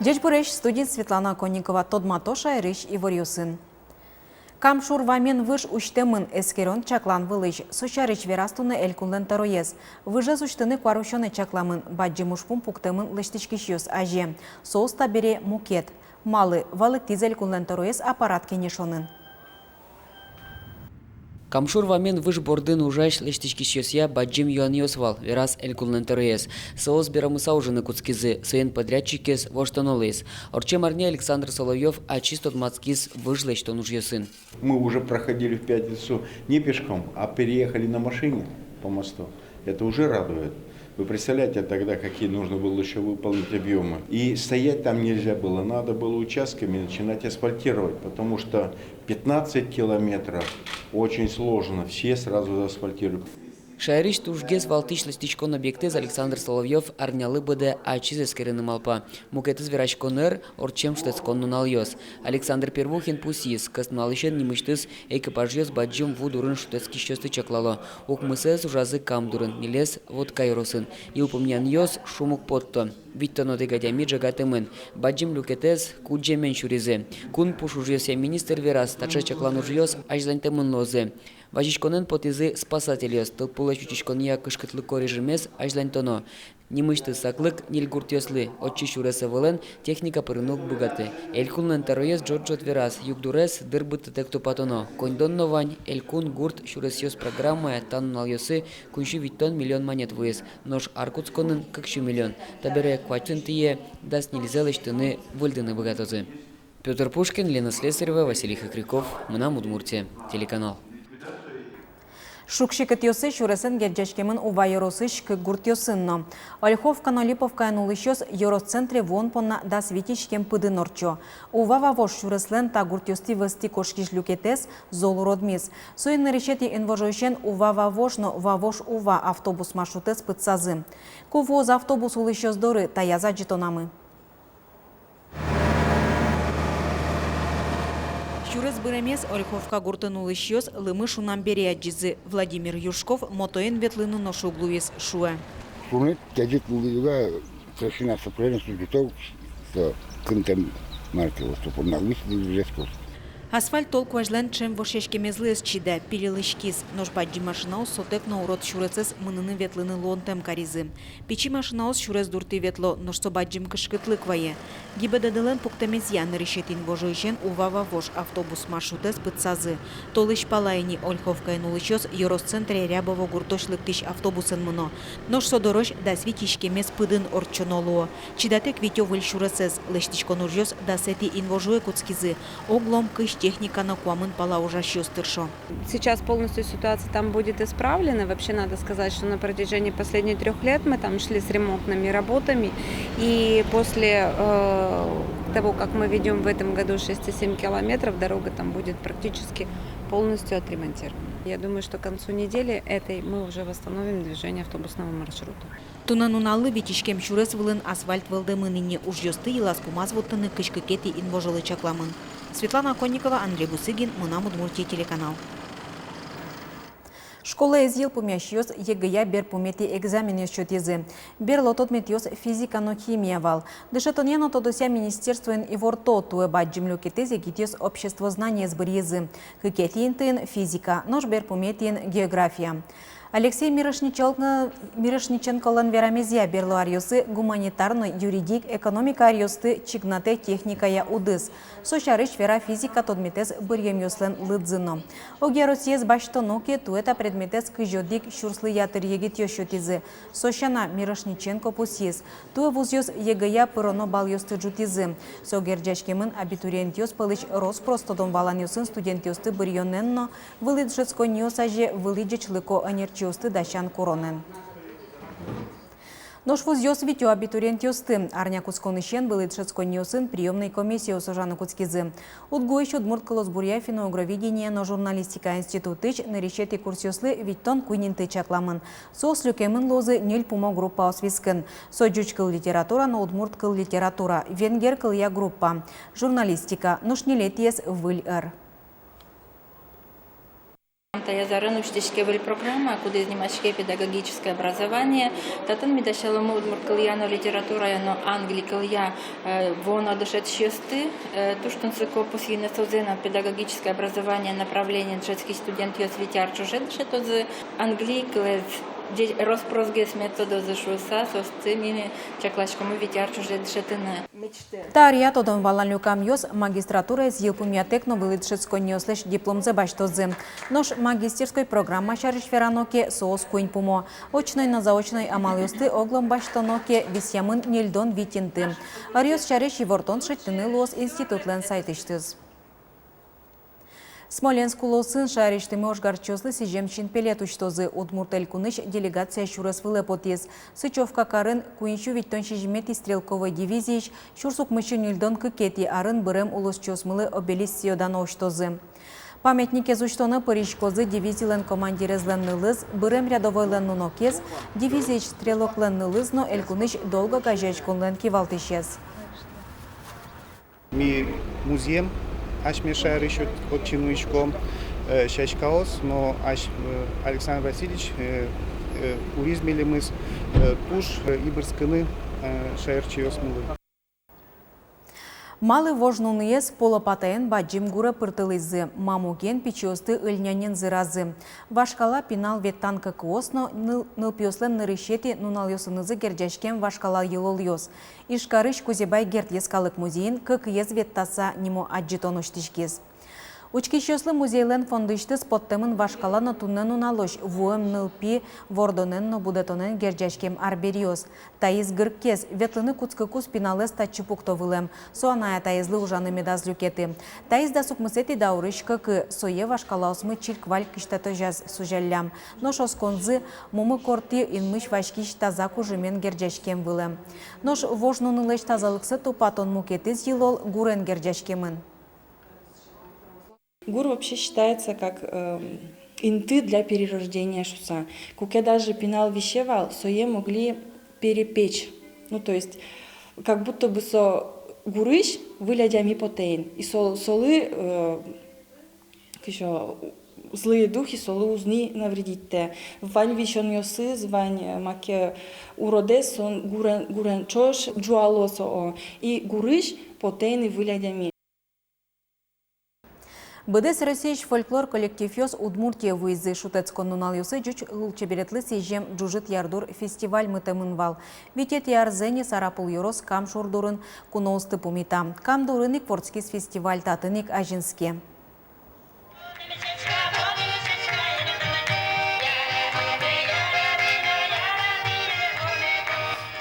Жечбуреш студент Светлана Конникова Тодматоша Эриш Ивориусын. Камшур вамен выш уштемын эскерон чаклан вылыш. Сочарыч верастуны элькунлен тароез. Выжаз уштыны кварушоны чакламын. Баджимушпум пуктемын лыштичкишьёс аже. Соуста бере мукет. Малы валык тизель кунлен тароез аппарат кенешонын. Камшур вамен выш бордын ужаш лештичкишьёсья баджим юаниосвал, верас элькунлен тароез. Соос берамыса ужины куцкизы, соен подрядчикес воштонолез. Орчем арне Александр Соловьев, а чистот мацкиз выш лештон ужьёсын. Мы уже проходили в пятницу не пешком, а переехали на машине по мосту. Это уже радует. Вы представляете тогда, какие нужно было еще выполнить объемы. И стоять там нельзя было, надо было участками начинать асфальтировать, потому что 15 километров очень сложно, все сразу заасфальтируют. Шайриш тужгез валтиш листичкон объектез Александр Соловьев арнялы быде ачиз эскерені малпа. Мукетыз верачконер орчем штецконну налйоз. Александр Первухин пусиз, кастналышен немыштыз экипажьёз баджим вудурын штецкишьёсты чаклало. Укмысез ужазы камдурын, нелез вот кайросын. И упомнян йоз шумук потто. Виттоно дегадями джагатымын. Баджим люкетез куджемен шуризе. Кун пушужьёся министр верас, тача чаклан ужьёз ажлантымын лозе. Важичконен потизы спасательёс, толпулаш учичкония кышкытлыко режимес ажлантоно. Немышты саклык нильгуртёслы, отчи шуресе волен техника пырынок богаты. Элькунлен тароез Джорджот верас, югдурес дырбыт тектопатоно. Кондонно вань, элькун гурт шуресёс программая танналёсы куншу виттон миллион монет выез. Нож аркутсконен кыкшу миллион. Табере квачын тие, даст нельзелыштыны выльдыны богатозы. Петр Пушкин, Лена Слесарева, Василий Хакряков, Мынам Удмуртия, телеканал. Шукшикет йосы шуресен герджачкемын увайоросы шкы гурт йосынно. Ольховка Нолиповка нулышёс Евроцентре вонпонна да свитичкем пыдын орчо. Увава вош шуреслен та гурт йости вести кошкиш люкетес золу родмис. Суин нарешети инвожойшен увава вошно вавош ува автобус маршрутес пыцазы. Кувоз автобус улышёс доры таяза джитонамы. Шурес быремес Ольховка гуртын улышьёс лымы шунам бере аджизы. Владимир Юшков мотоен ветлыны ношу глуес шуэ. Шунет тяжет улыга совершенно соправление судитов с кынтем маркело, что он наглысный жесков. Асфальт толку ажлен чем вошешкемезлес чиде, пилилышкиз. Нож баджи машинаус сотек на урод шурецес мыныны ветлыны лонтем каризы. Пичи машинаус шурез дурты ветло, ножто баджим кышкытлык вае. Гибедаделен пуктамезьян решетин вожойшен увава вож автобус маршрутес пыцазы. Толыш палайни Ольховка нулышёс Евроцентре рябово гуртошлык тиш автобусын мыно. Нож содорош да свитишкемез пыдын орчонолуо. Чидатек витёвыль шурецес, лештичко нуржёс да сети инвожуэ куцкизы. Оглом кыш техника на куамын пала ужащёс тыршо. Сейчас полностью ситуация там будет исправлена. Вообще надо сказать, что на протяжении последних 3 лет мы там шли с ремонтными работами. И после того, как мы ведем в этом году 6,7 километров, дорога там будет практически полностью отремонтирована. Я думаю, что к концу недели этой мы уже восстановим движение автобусного маршрута. Тунануналы витишкем шурес вылын асфальт вылдымыныне ужьёсты еласкумаз воттыны кышкыкети инвожылы чакламын. Светлана Конникова, Андрей Бусыгин, Мынам Удмуртия, телеканал. Школа изъел помящёс ЕГЯ бер помети экзамене счётезы. Бер лотот метьёс физика но химия вал. Дышатоньяно тодося министерствен и ворто туэ баджимлю кетезе гитёс общество знания сбырьезы. Хыкетиентын физика, нож бер пометиен география. Алексей Мирошниченко верамезия берло арьосы гуманитарно, юридик, экономика арьосты чигнате техникая удыс. Сошарыш вера физика тодметес бырьемьёслен лыдзыно. Оге Россиез баштоноке туэта предметес кыжодик шурслы ятыр егит ёшотизы. Сошана Мирошниченко пусиез. Туэ вузьёс ЕГЯ пыроно бальёсты джутизы. Согерджачкемын абитуриентьёс пылыч Роспростодон баланьёсын студентьёсты бырьёненно вылыджецконьёсаже вылыджечлыко анерчи дащан коронен. Нож вузьёс витё абитуриентьёсты. Арня кусконышен был итшецконьёсын приемной комиссии сожаны куцкизы. Удгоищ Удмурт Колосбурья финогровидение но журналистика институтыч нарешети курсёслы виттон куйнинты чакламын. Сос люкемын лозы нель пумо группа освискын. Соджуч кыл литература но Удмурт кыл литература. Венгер кыл я группа. Журналистика. Нож нелетиес выль эр. тая заран учтешке был программа, куда изнимашке педагогическое образование. Татын медашала мы удмурткалияно литература, но англикалия вона дышет шесты. Туштунцыко посильно созена педагогическое образование направление джетский студент ёсвитяр чужет шетоз англикалия. Розпрозгес методу зашуса со стымими чаклашками витяр чужет шетыны. Тария тодон валан люкам йос магистратура из елпумиатек новылит шецконьослеш дипломзе баштозе. Нож магистерской программа шаришфераноке соос куень пумо. Очной на заочной амал йосты оглом баштоноке висямын нельдон витинты. Ариос шариш и вортон шеттыны лос институт лен сайтыштыз. Смоленск улосын шариштыме ошгарчослы сижемчин пелет учтозы удмуртель куныш делегация шурас вылепотез. Сычевка карын куинчу виттон шижмет и стрелковой дивизиич шурсук мыщу нильдон кыкети арын бырем улос чосмылы обелиссиодан оштозы. Памятник езуштоны Парижкозы дивизиялен командирезлен нылыз, бырем рядовойлен нунокез, дивизиич стрелоклен нылыз, но элькуныш долго гажечконлен кивалтышез. Ми музеем аш мешает еще от чинуичком шашкаос, но аш Александр Васильевич уризмили мы туш ибрсканы шаерчиос мулы. Малы вожнуныез полопатаен баджим гура пыртылызы, мамуген пичиосты ыльнянен зыразы. Вашкала пинал веттан кокосно нылпиослен нырышети нуналйосынызы герджашкен вашкала елолйос. Ишкарыш кузебай гертьез калык музейин кокиез веттаса нимо аджитоныштишкез. Учкищослы музейлен фондыштыз подтемын вашкалана туннен уналош, вуэм нылпи вордонен будетонен герджашкем арбериоз. Таиз гыркез, ветлыны куцкыкус пиналес таччыпуктовылем, соаная таизлы ужаны медазлюкеты. Таиз да сукмысети даурыш кыкы, сое вашкалаосмы чиркваль кыштаты жаз сужаллям. Но шосконзы мумы корти инмыш вашкиш таза кужымен герджашкем вылем. Нош вожнунылеш тазалыксы тупатон мукетиз елол гурен герджашкемын. Гур вообще считается как инты для перерождения шуса. Куке даже пинал вещевал, сое могли перепечь. Ну, то есть, как будто бы со гурыш вылядями потейн. И солы, еще злые духи, солы узни навредите. Вань вишон йосы, звань маке уродес, он гурен чош, джуалосо. И гурыш потейны вылядями. Быдес Россияш фольклор коллектив йос Удмуртия выезды шутецкон нунал йосы жуч лучеберетлы сежем джужит ярдур фестиваль мытымынвал. Витет ярзене сарапул йорос кам шурдурын куноусты пумита. Кам дурыник фортскис фестиваль татыник ажинске.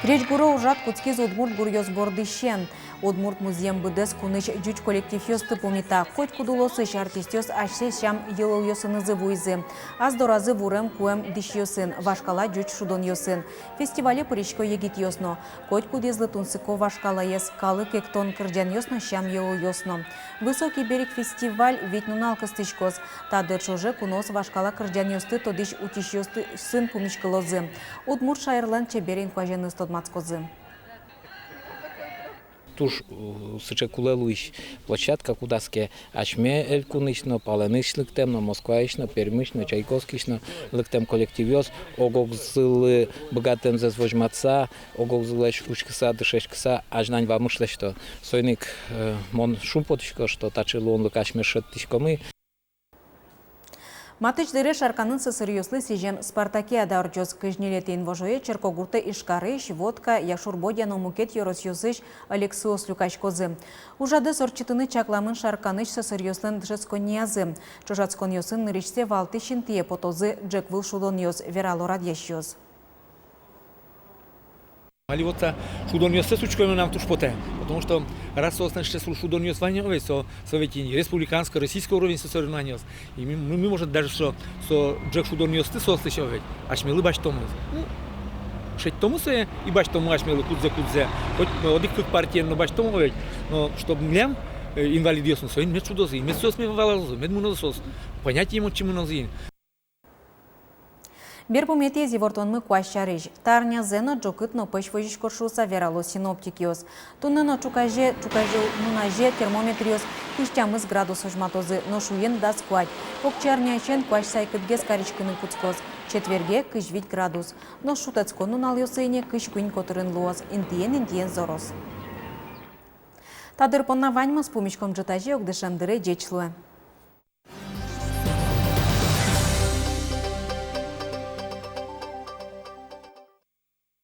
Реч гуро ужат куцкиз Удмурт гурьоз бордыщен. Удмурт музеем быдес куныш жуч коллектив йосты пумита. Хоть кудулосыш артистёс ашсе шам елол йосынызы буйзы. Аз доразы вурем куэм диш йосын. Вашкала жуч шудон йосын. Фестивале пыришко егит йосно. Хоть кудезлы тунсыко вашкала ес. Калык эктон кырдян йосно шам елол йосно. Высокий берег фестиваль ведь нунал кыстышкоз. Та дыршоже кунос вашкала кырдян йосты тодиш утиш йосты сын пумишкалозы. Удмурт шайрлан чеберин кважены стодмацкозы. Туш сычекулелуиш площадка кудаске ачме элькунышно, паленышлыктемно, москваишно, пермышно, чайковскишно, лыктем коллективёс, огогзылы богатым зазвожмаца, огогзылэш учкыса, дышешкыса, ажнань вамышле, что сойник мон шумпотышко, что тачылон лыкашме шеттишкомы. Матыч дыре шарканын сысырьёслы сижем Спартакиада орчоз кыжнелетейн вожое черкогурты ишкарыш, водка, яшурбодяно мукет йоросьёсыш Алексуос Люкачкозы. Ужады сорчытыны чакламын шарканыш сысырьёслын дышецкон ниязы. Чужацкон йосын нырышсе валты шинтие потозы джеквыл шудон йос вералорад ящёз. Ali oca šudonio sve sučkojno nam tuž pote, потому что раз останешься шудонio звание, со советини республиканского российского уровня со соревнований, и мы может даже что джек шудонio ты сослышал, аж мы лыбаш тому, шесть тому се и баш тому аж мы кудзе, хоть одних как партия, но баш тому, но чтобы млям инвалидиосно, со им нет чудосы, мы сос мы валазу, мы мунозос, понятие ему чему назин. Бер помети зивортонмы куащарыж. Тарня зено джокытно пышвожиш коршуса верало синоптикиос. Туннено чукаже нунаже термометриос кыштямыз градус ожматозы, но шуен да скуать. Покчарнячен куащ сайкытге скаричкыны куцкоз. Четверге кыжвить градус. Но шутецко нуналйосыне кыш куин котырын луоз. Интиен зорос. Тадыр понна ваньма с помечком джетаже огдышандыре джечлуе.